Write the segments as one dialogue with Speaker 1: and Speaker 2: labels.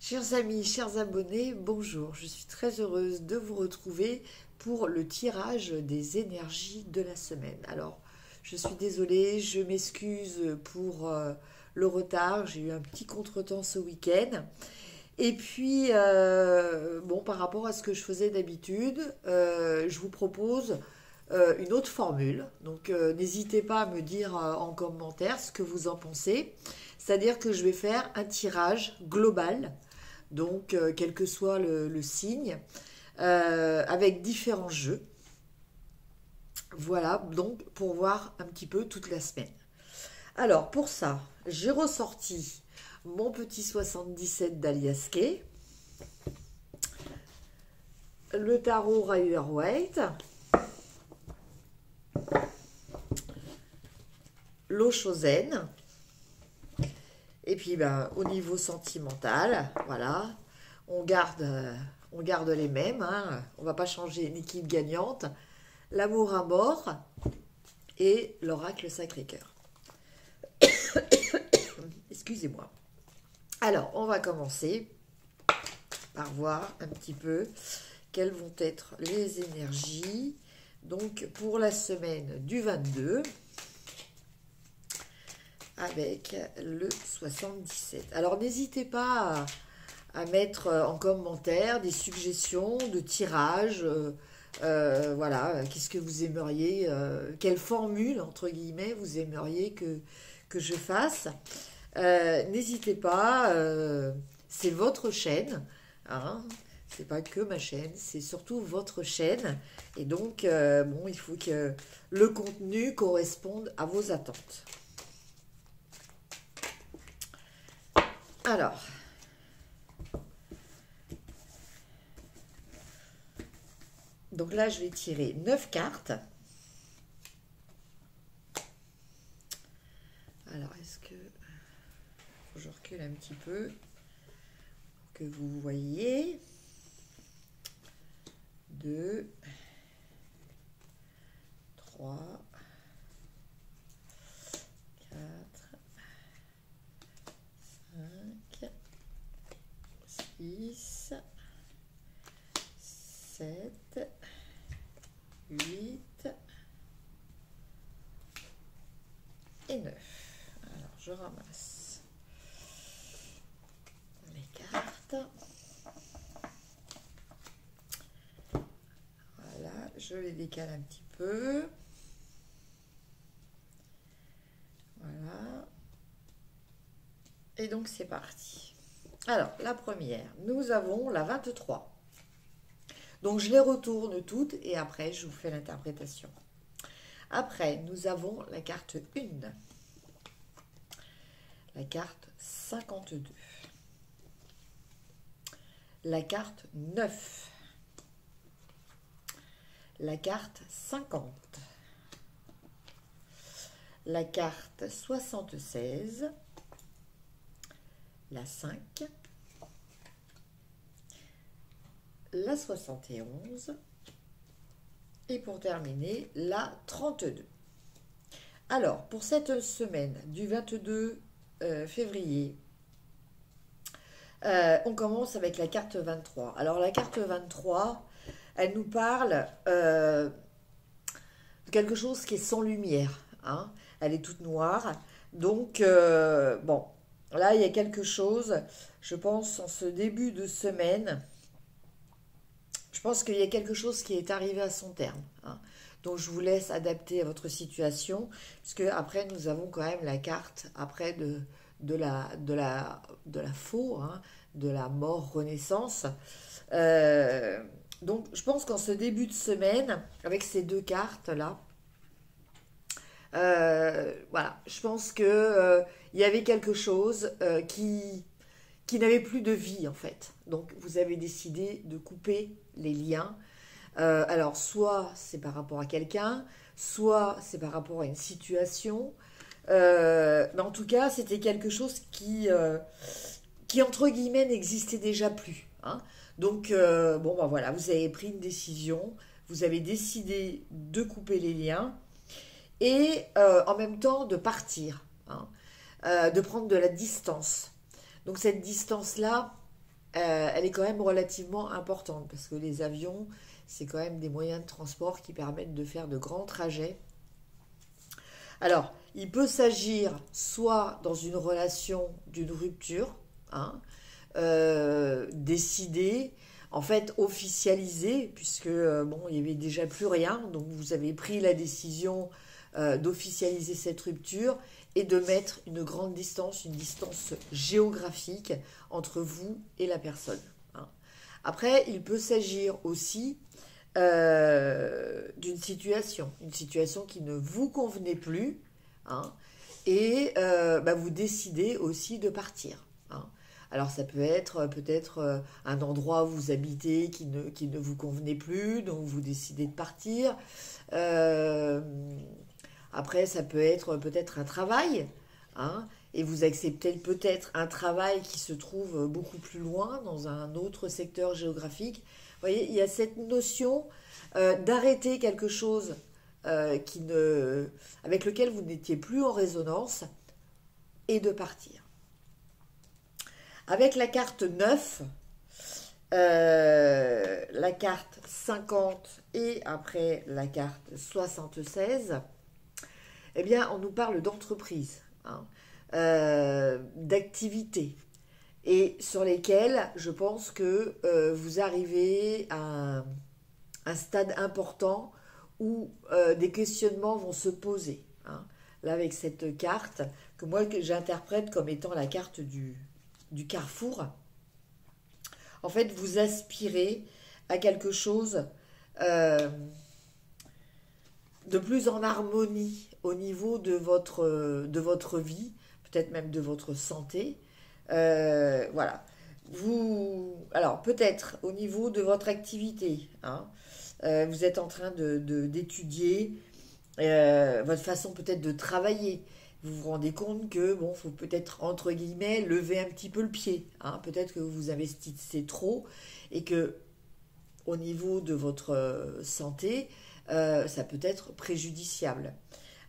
Speaker 1: Chers amis, chers abonnés, bonjour. Je suis très heureuse de vous retrouver pour le tirage des énergies de la semaine. Alors, je suis désolée, je m'excuse pour le retard. J'ai eu un petit contretemps ce week-end. Et puis, bon, par rapport à ce que je faisais d'habitude, je vous propose une autre formule. Donc, n'hésitez pas à me dire en commentaire ce que vous en pensez. C'est-à-dire que je vais faire un tirage global, donc quel que soit le signe, avec différents jeux. Voilà, donc pour voir un petit peu toute la semaine. Alors, pour ça, j'ai ressorti mon petit 77 d'Aliaské, le tarot Rider-Waite, l'eau Chosen, et puis ben, au niveau sentimental, voilà, on garde les mêmes, hein, on va pas changer une équipe gagnante, l'amour à mort et l'oracle Sacré-Cœur. Excusez-moi. Alors, on va commencer par voir un petit peu quelles vont être les énergies. Donc, pour la semaine du 22, avec le 77. Alors, n'hésitez pas à mettre en commentaire des suggestions de tirage. Voilà, qu'est-ce que vous aimeriez, quelle formule, entre guillemets, vous aimeriez que je fasse. N'hésitez pas, c'est votre chaîne, hein, c'est pas que ma chaîne, c'est surtout votre chaîne. Et donc, bon, il faut que le contenu corresponde à vos attentes. Alors, donc là, je vais tirer 9 cartes. Alors, est-ce que je recule un petit peu pour que vous voyez? 2, 3, 4, 5, 6, 7, 8 et 9. Alors, je ramasse les cartes. Voilà, je les décale un petit peu. Voilà. Et donc, c'est parti. Alors, la première, nous avons la 23. Donc, je les retourne toutes et après, je vous fais l'interprétation. Après, nous avons la carte 1, la carte 52, la carte 9, la carte 50, la carte 76, la 5, la 71 et pour terminer la 32. Alors, pour cette semaine du 22 février, on commence avec la carte 23. Alors, la carte 23, elle nous parle de quelque chose qui est sans lumière, hein. Elle est toute noire. Donc, bon, là, il y a quelque chose, je pense, en ce début de semaine. Je pense qu'il y a quelque chose qui est arrivé à son terme, hein. Donc je vous laisse adapter à votre situation, puisque après nous avons quand même la carte après de la faux, hein, de la mort renaissance. Donc je pense qu'en ce début de semaine, avec ces deux cartes là, voilà, je pense que il y avait quelque chose qui n'avait plus de vie en fait. Donc vous avez décidé de couper les liens. Alors soit c'est par rapport à quelqu'un, soit c'est par rapport à une situation. Mais en tout cas, c'était quelque chose qui entre guillemets n'existait déjà plus, hein. Donc bon ben voilà, vous avez pris une décision, vous avez décidé de couper les liens et en même temps de partir, hein, de prendre de la distance. Donc cette distance-là, elle est quand même relativement importante parce que les avions, c'est quand même des moyens de transport qui permettent de faire de grands trajets. Alors, il peut s'agir soit dans une relation d'une rupture, hein, décidée, en fait officialisée, puisque bon, il n'y avait déjà plus rien, donc vous avez pris la décision d'officialiser cette rupture et de mettre une grande distance, une distance géographique entre vous et la personne, hein. Après, il peut s'agir aussi d'une situation, une situation qui ne vous convenait plus, hein, et bah, vous décidez aussi de partir, hein. Alors ça peut être peut-être un endroit où vous habitez qui ne vous convenait plus, donc vous décidez de partir. Euh, Après, ça peut être peut-être un travail, hein, et vous acceptez peut-être un travail qui se trouve beaucoup plus loin, dans un autre secteur géographique. Vous voyez, il y a cette notion d'arrêter quelque chose avec lequel vous n'étiez plus en résonance et de partir. Avec la carte 9, la carte 50 et après la carte 76, eh bien, on nous parle d'entreprise, hein, d'activité, et sur lesquelles je pense que vous arrivez à un stade important où des questionnements vont se poser, hein. Là, avec cette carte, que moi que j'interprète comme étant la carte du carrefour, en fait, vous aspirez à quelque chose euh, de plus en harmonie au niveau de votre vie, peut-être même de votre santé. Voilà. Alors, peut-être au niveau de votre activité, hein, vous êtes en train d'étudier votre façon peut-être de travailler. Vous vous rendez compte que, bon, faut peut-être, entre guillemets, lever un petit peu le pied, hein. Peut-être que vous investissez trop et que, au niveau de votre santé, ça peut être préjudiciable.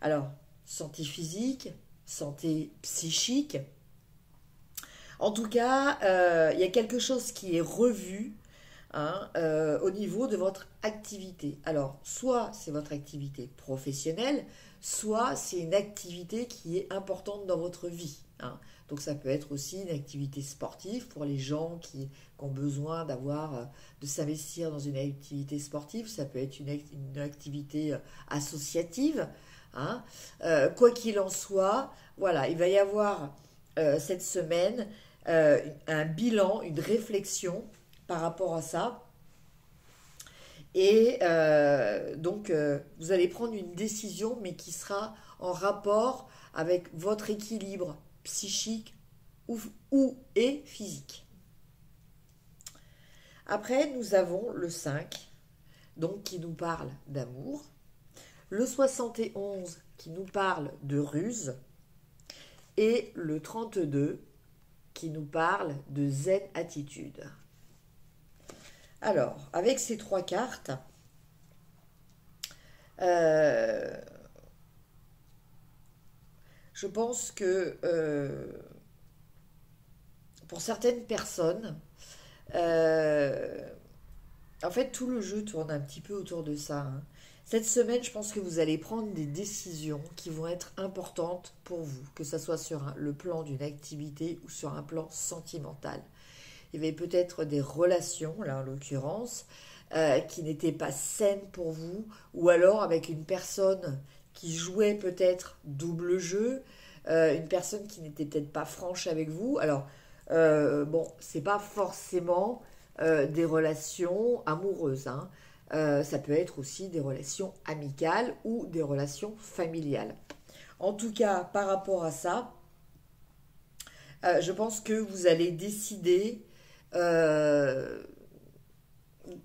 Speaker 1: Alors, santé physique, santé psychique. En tout cas, il y a quelque chose qui est revu, hein, au niveau de votre activité. Alors, soit c'est votre activité professionnelle, soit c'est une activité qui est importante dans votre vie, hein. Donc ça peut être aussi une activité sportive pour les gens qui ont besoin de s'investir dans une activité sportive. Ça peut être une activité associative, hein. Quoi qu'il en soit, voilà, il va y avoir cette semaine un bilan, une réflexion par rapport à ça. Et donc, vous allez prendre une décision, mais qui sera en rapport avec votre équilibre psychique et physique. Après, nous avons le 5, donc qui nous parle d'amour. Le 71, qui nous parle de ruse. Et le 32, qui nous parle de zen attitude. Alors, avec ces trois cartes, je pense que pour certaines personnes, en fait, tout le jeu tourne un petit peu autour de ça, hein. Cette semaine, je pense que vous allez prendre des décisions qui vont être importantes pour vous, que ce soit sur le plan d'une activité ou sur un plan sentimental. Il y avait peut-être des relations, là en l'occurrence, qui n'étaient pas saines pour vous, ou alors avec une personne qui jouait peut-être double jeu, une personne qui n'était peut-être pas franche avec vous. Alors, bon, c'est pas forcément des relations amoureuses, hein. Ça peut être aussi des relations amicales ou des relations familiales. En tout cas, par rapport à ça, je pense que vous allez décider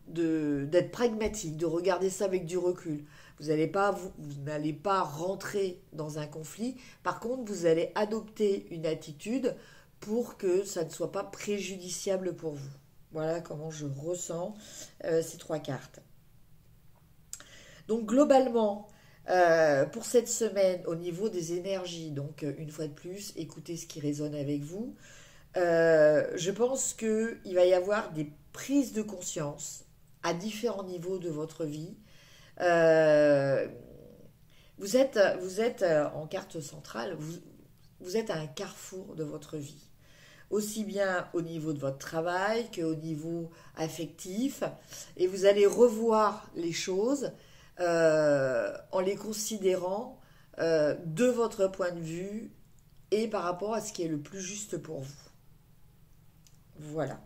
Speaker 1: d'être pragmatique, de regarder ça avec du recul. Vous n'allez pas rentrer dans un conflit. Par contre, vous allez adopter une attitude pour que ça ne soit pas préjudiciable pour vous. Voilà comment je ressens ces trois cartes. Donc globalement, pour cette semaine, au niveau des énergies, donc une fois de plus, écoutez ce qui résonne avec vous. Je pense qu'il va y avoir des prises de conscience à différents niveaux de votre vie. Euh, vous êtes en carte centrale, vous êtes à un carrefour de votre vie, aussi bien au niveau de votre travail qu'au niveau affectif, et vous allez revoir les choses en les considérant de votre point de vue et par rapport à ce qui est le plus juste pour vous. Voilà.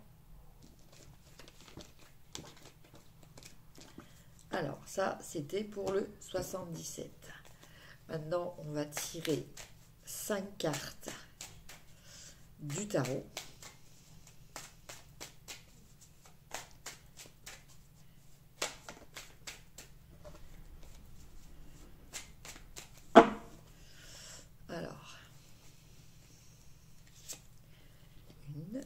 Speaker 1: Alors ça, c'était pour le 77. Maintenant, on va tirer 5 cartes du tarot. Alors, une,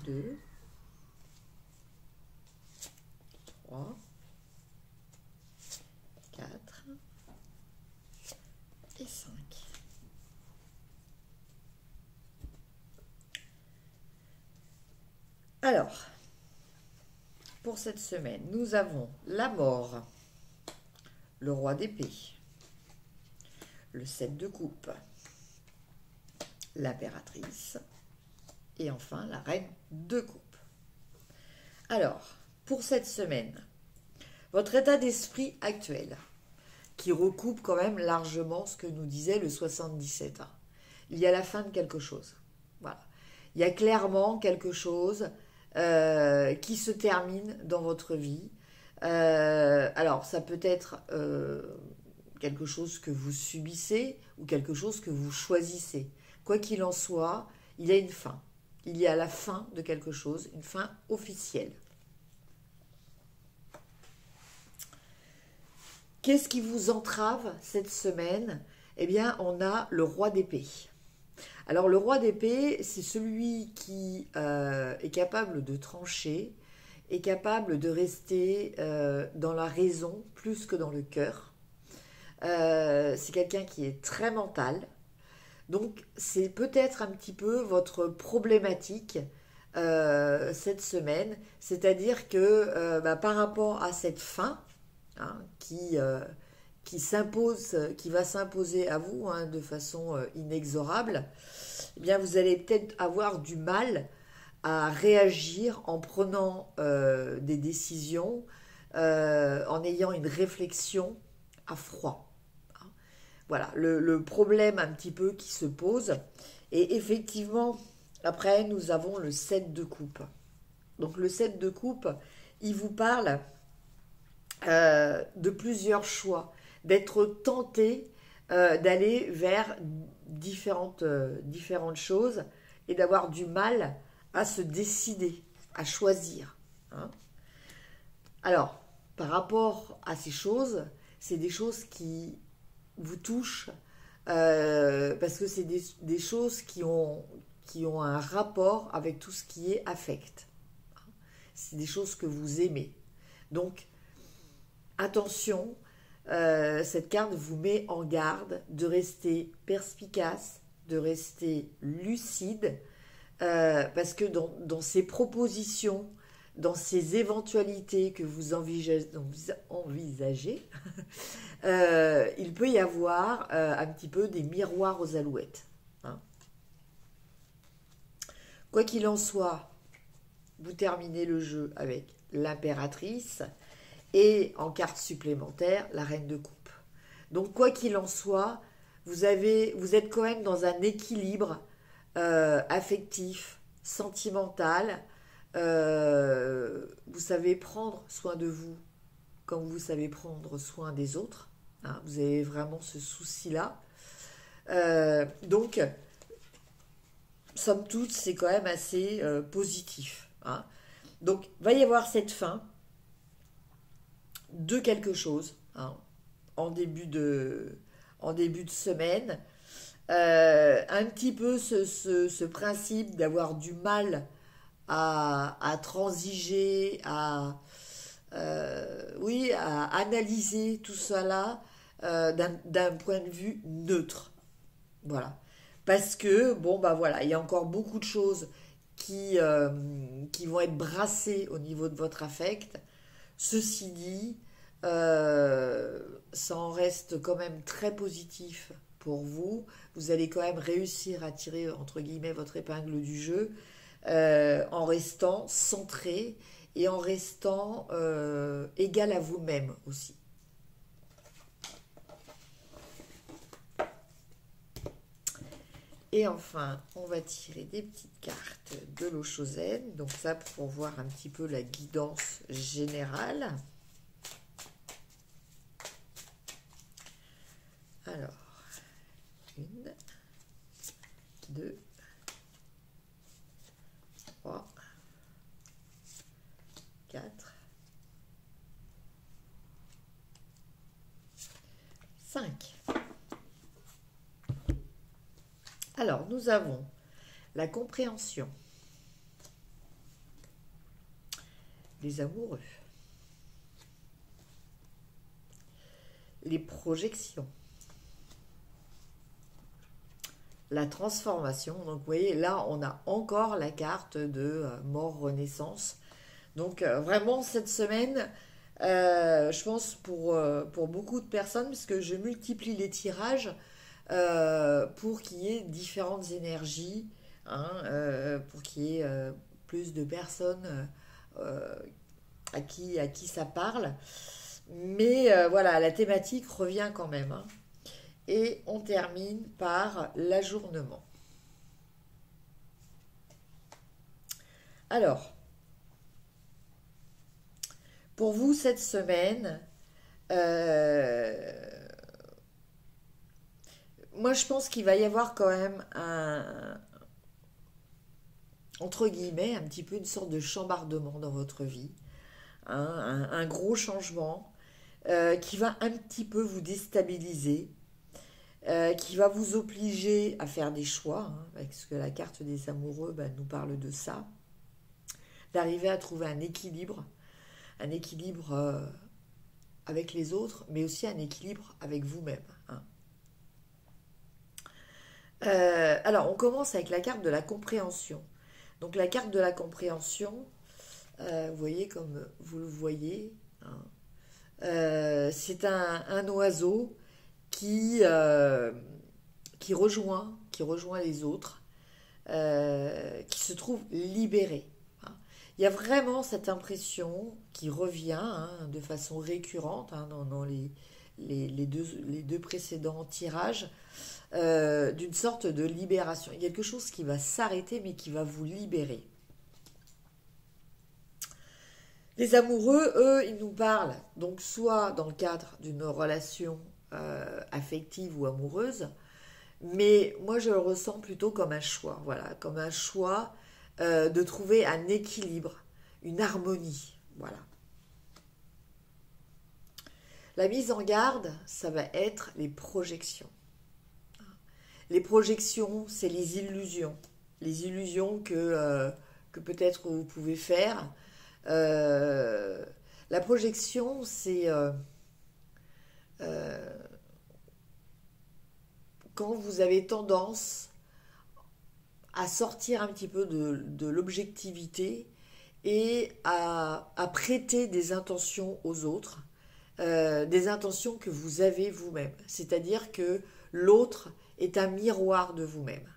Speaker 1: deux, trois, quatre et 5. Alors, pour cette semaine, nous avons la mort, le roi d'épée, le 7 de coupe, l'impératrice et enfin la reine de coupe. Alors, pour cette semaine, votre état d'esprit actuel, qui recoupe quand même largement ce que nous disait le 77. Il y a la fin de quelque chose. Voilà. Il y a clairement quelque chose qui se termine dans votre vie. Alors, ça peut être quelque chose que vous subissez ou quelque chose que vous choisissez. Quoi qu'il en soit, il y a une fin. Il y a la fin de quelque chose, une fin officielle. Qu'est-ce qui vous entrave cette semaine? Eh bien, on a le roi d'épée. Alors, le roi d'épée, c'est celui qui est capable de trancher, est capable de rester dans la raison plus que dans le cœur. C'est quelqu'un qui est très mental. Donc, c'est peut-être un petit peu votre problématique cette semaine. C'est-à-dire que par rapport à cette fin, hein, qui s'impose, qui va s'imposer à vous hein, de façon inexorable, eh bien vous allez peut-être avoir du mal à réagir en prenant des décisions, en ayant une réflexion à froid. Voilà, le problème un petit peu qui se pose. Et effectivement, après, nous avons le 7 de coupe. Donc le 7 de coupe, il vous parle de plusieurs choix, d'être tenté d'aller vers différentes choses et d'avoir du mal à se décider, à choisir. Hein. Alors, par rapport à ces choses, c'est des choses qui vous touchent parce que c'est des choses qui ont un rapport avec tout ce qui est affect. C'est des choses que vous aimez. Donc, attention, cette carte vous met en garde de rester perspicace, de rester lucide, parce que dans ces propositions, dans ces éventualités que vous envisagez il peut y avoir un petit peu des miroirs aux alouettes. Hein. Quoi qu'il en soit, vous terminez le jeu avec l'impératrice et en carte supplémentaire, la reine de coupe. Donc quoi qu'il en soit, vous êtes quand même dans un équilibre affectif, sentimental. Vous savez prendre soin de vous comme vous savez prendre soin des autres. Hein, vous avez vraiment ce souci-là. Donc, somme toute, c'est quand même assez positif. Hein. Donc, il va y avoir cette fin de quelque chose hein, en début de semaine. Un petit peu ce principe d'avoir du mal à transiger, à analyser tout cela d'un point de vue neutre. Voilà. Parce que, bon, bah voilà, il y a encore beaucoup de choses qui vont être brassées au niveau de votre affect. Ceci dit, ça en reste quand même très positif pour vous. Vous allez quand même réussir à tirer, entre guillemets, votre épingle du jeu en restant centré et en restant égal à vous-même aussi. Et enfin, on va tirer des petites cartes de l'Oshozen. Donc ça, pour voir un petit peu la guidance générale. Alors, 1, 2, 3, 4, 5. Alors, nous avons la compréhension, les amoureux, les projections, la transformation. Donc, vous voyez, là, on a encore la carte de mort-renaissance. Donc, vraiment, cette semaine, je pense pour beaucoup de personnes, puisque je multiplie les tirages, pour qu'il y ait différentes énergies, hein, pour qu'il y ait plus de personnes à qui ça parle. Mais voilà, la thématique revient quand même, hein. Et on termine par l'ajournement. Alors, pour vous cette semaine, moi je pense qu'il va y avoir quand même entre guillemets, un petit peu une sorte de chambardement dans votre vie, hein, un gros changement qui va un petit peu vous déstabiliser, qui va vous obliger à faire des choix, hein, parce que la carte des amoureux nous parle de ça, d'arriver à trouver un équilibre avec les autres, mais aussi un équilibre avec vous-même, hein. Alors, on commence avec la carte de la compréhension. Donc, la carte de la compréhension, vous voyez comme vous le voyez, hein, c'est un oiseau qui rejoint les autres, qui se trouve libéré, hein. Il y a vraiment cette impression qui revient, hein, de façon récurrente, hein, dans les deux précédents tirages, d'une sorte de libération. Il y a quelque chose qui va s'arrêter mais qui va vous libérer. Les amoureux, eux, ils nous parlent donc soit dans le cadre d'une relation affective ou amoureuse, mais moi je le ressens plutôt comme un choix, voilà, comme un choix de trouver un équilibre, une harmonie, voilà. La mise en garde, ça va être les projections. Les projections, c'est les illusions que peut-être vous pouvez faire. La projection, c'est quand vous avez tendance à sortir un petit peu de l'objectivité et à prêter des intentions aux autres, des intentions que vous avez vous-même. C'est-à-dire que l'autre est un miroir de vous-même.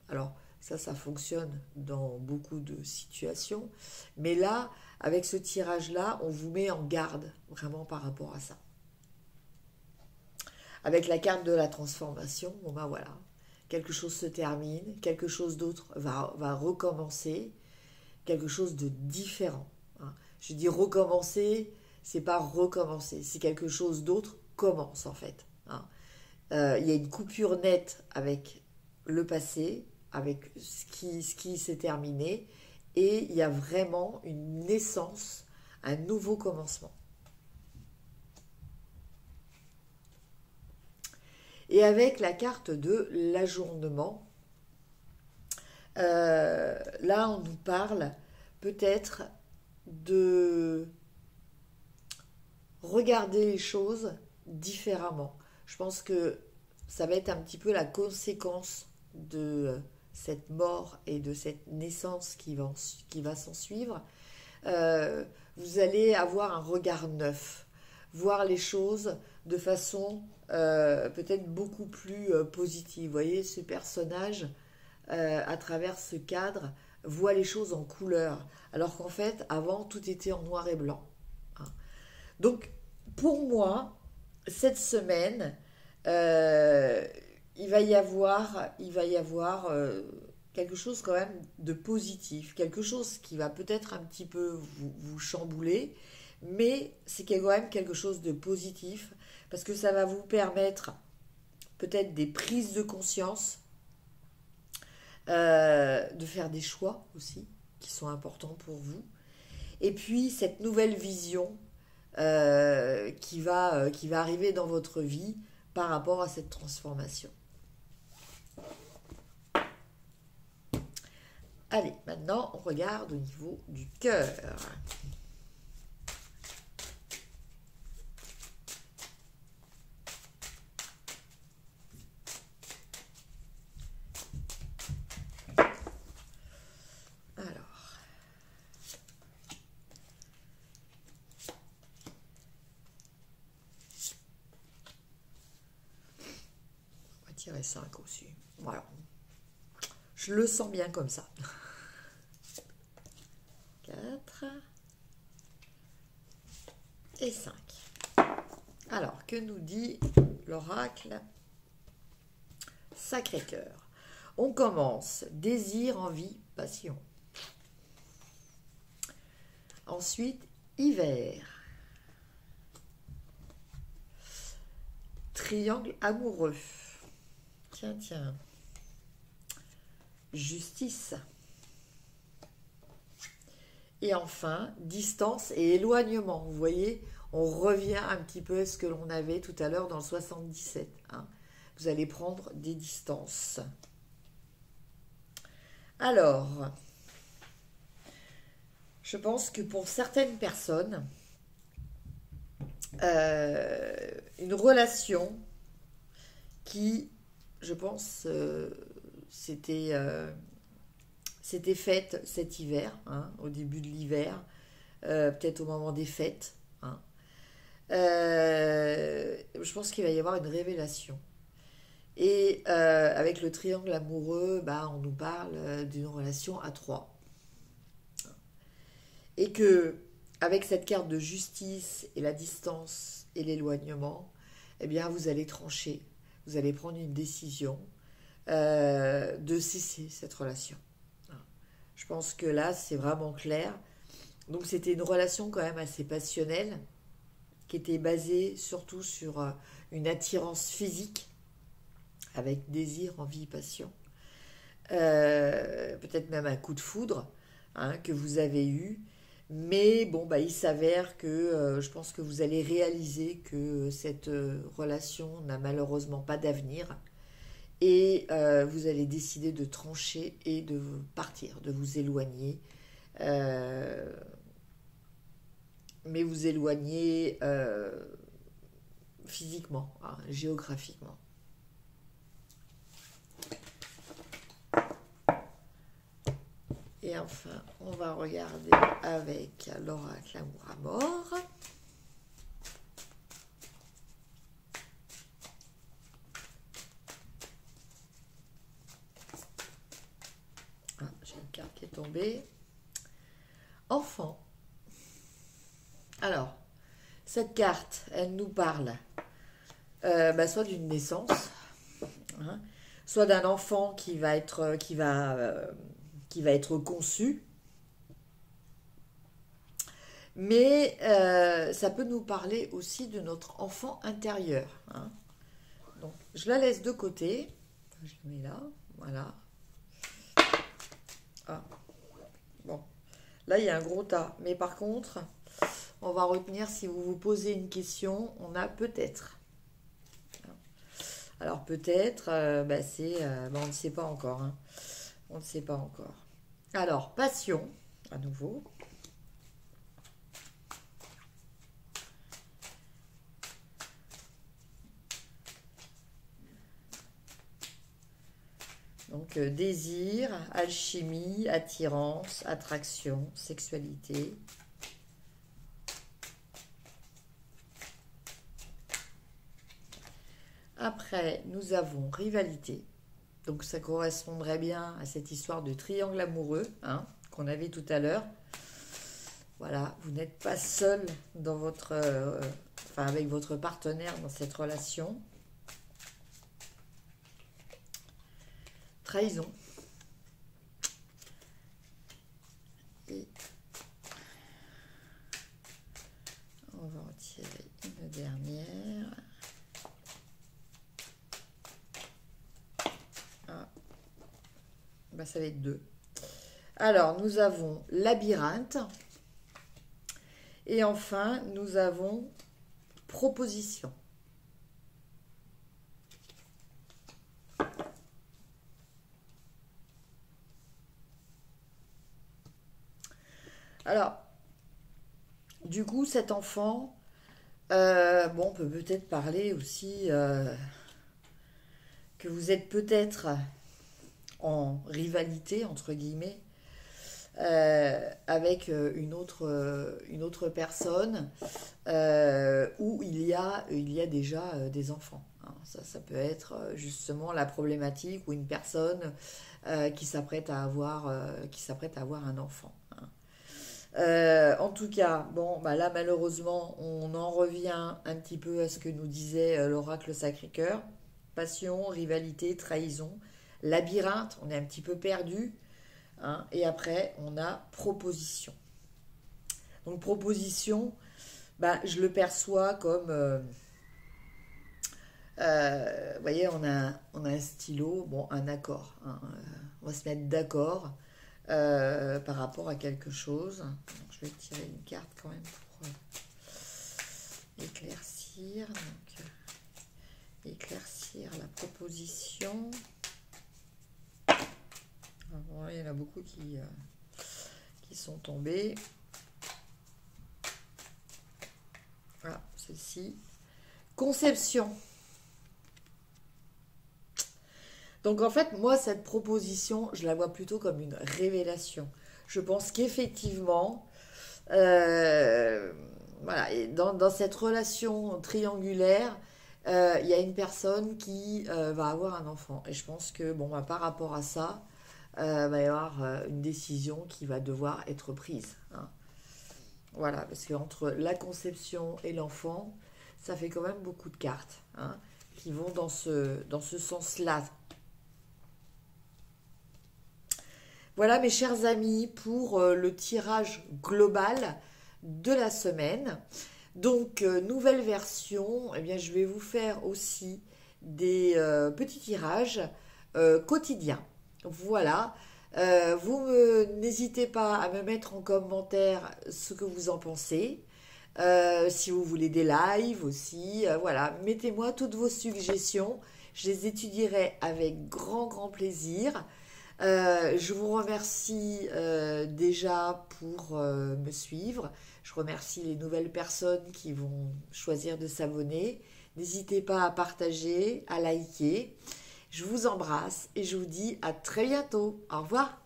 Speaker 1: Alors, ça fonctionne dans beaucoup de situations. Mais là, avec ce tirage-là, on vous met en garde vraiment par rapport à ça. Avec la carte de la transformation, bon ben voilà, quelque chose se termine, quelque chose d'autre va recommencer, quelque chose de différent, hein. Je dis recommencer, c'est pas recommencer, c'est quelque chose d'autre commence en fait, hein. Il y a une coupure nette avec le passé, avec ce qui s'est terminé, et il y a vraiment une naissance, un nouveau commencement. Et avec la carte de l'ajournement, là on nous parle peut-être de regarder les choses différemment. Je pense que ça va être un petit peu la conséquence de cette mort et de cette naissance qui va s'en suivre, vous allez avoir un regard neuf, voir les choses de façon peut-être beaucoup plus positive. Vous voyez, ce personnage, à travers ce cadre, voit les choses en couleur, alors qu'en fait, avant, tout était en noir et blanc. Hein. Donc, pour moi, cette semaine, euh, il va y avoir quelque chose quand même de positif, quelque chose qui va peut-être un petit peu vous chambouler, mais c'est quand même quelque chose de positif parce que ça va vous permettre peut-être des prises de conscience, de faire des choix aussi qui sont importants pour vous, et puis cette nouvelle vision qui va arriver dans votre vie par rapport à cette transformation. Allez, maintenant on regarde au niveau du cœur. Alors, on va tirer 5 aussi. Voilà. Je le sens bien comme ça. 4 et 5. Alors, que nous dit l'oracle Sacré-Cœur? On commence. Désir, envie, passion. Ensuite, hiver. Triangle amoureux. Tiens, tiens. Justice. Et enfin, distance et éloignement. Vous voyez, on revient un petit peu à ce que l'on avait tout à l'heure dans le 77. Hein. Vous allez prendre des distances. Alors, je pense que pour certaines personnes, une relation qui, je pense, c'était faite cet hiver, hein, au début de l'hiver, peut-être au moment des fêtes. Hein. Je pense qu'il va y avoir une révélation. Et avec le triangle amoureux, bah, on nous parle d'une relation à trois. Et que, avec cette carte de justice et la distance et l'éloignement, eh bien, vous allez trancher, vous allez prendre une décision de cesser cette relation. Je pense que là, c'est vraiment clair. Donc, c'était une relation quand même assez passionnelle, qui était basée surtout sur une attirance physique, avec désir, envie, passion. Peut-être même un coup de foudre, hein, que vous avez eu. Mais bon, bah, il s'avère que je pense que vous allez réaliser que cette relation n'a malheureusement pas d'avenir. Et vous allez décider de trancher et de partir, de vous éloigner. Mais vous éloigner physiquement, hein, géographiquement. Et enfin, on va regarder avec l'oracle Amour à mort. Ah, j'ai une carte qui est tombée. Enfant. Alors, cette carte, elle nous parle soit d'une naissance, hein, soit d'un enfant qui va être conçu. Mais ça peut nous parler aussi de notre enfant intérieur. Hein. Donc, je la laisse de côté. Je la mets là. Voilà. Ah. Bon. Là, il y a un gros tas. Mais par contre, on va retenir, si vous vous posez une question, on a peut-être. Alors peut-être, on ne sait pas encore. Hein. On ne sait pas encore. Alors, passion, à nouveau. Donc, désir, alchimie, attirance, attraction, sexualité. Après, nous avons rivalité. Donc, ça correspondrait bien à cette histoire de triangle amoureux hein, qu'on avait tout à l'heure. Voilà, vous n'êtes pas seul dans votre, avec votre partenaire dans cette relation. Trahison. Et on va en tirer une dernière. Ah. Ben, ça va être 2. Alors, nous avons labyrinthe. Et enfin, nous avons proposition. Alors, du coup, cet enfant, on peut peut-être parler aussi que vous êtes peut-être en rivalité, entre guillemets, avec une autre personne où il y a déjà des enfants. Hein. Ça peut être justement la problématique ou une personne qui s'apprête à avoir un enfant. Hein. En tout cas, là malheureusement, on en revient un petit peu à ce que nous disait l'oracle Sacré-Cœur. Passion, rivalité, trahison, labyrinthe, on est un petit peu perdu. Hein, et après, on a proposition. Donc, proposition, je le perçois comme... vous voyez, on a un stylo, un accord. Hein, on va se mettre d'accord par rapport à quelque chose. Donc, je vais tirer une carte quand même pour éclaircir. Donc, éclaircir la proposition. Bon, il y en a beaucoup qui sont tombés. Voilà, celle-ci. Conception. Donc en fait, moi, cette proposition, je la vois plutôt comme une révélation. Je pense qu'effectivement, et dans cette relation triangulaire, il y a une personne qui va avoir un enfant. Et je pense que, par rapport à ça, va y avoir une décision qui va devoir être prise. Hein. Voilà, parce qu'entre la conception et l'enfant, ça fait quand même beaucoup de cartes hein, qui vont dans ce sens-là. Voilà mes chers amis pour le tirage global de la semaine. Donc, nouvelle version, eh bien, je vais vous faire aussi des petits tirages quotidiens. Voilà, n'hésitez pas à me mettre en commentaire ce que vous en pensez. Si vous voulez des lives aussi, voilà, mettez-moi toutes vos suggestions. Je les étudierai avec grand plaisir. Je vous remercie déjà pour me suivre. Je remercie les nouvelles personnes qui vont choisir de s'abonner. N'hésitez pas à partager, à liker. Je vous embrasse et je vous dis à très bientôt. Au revoir.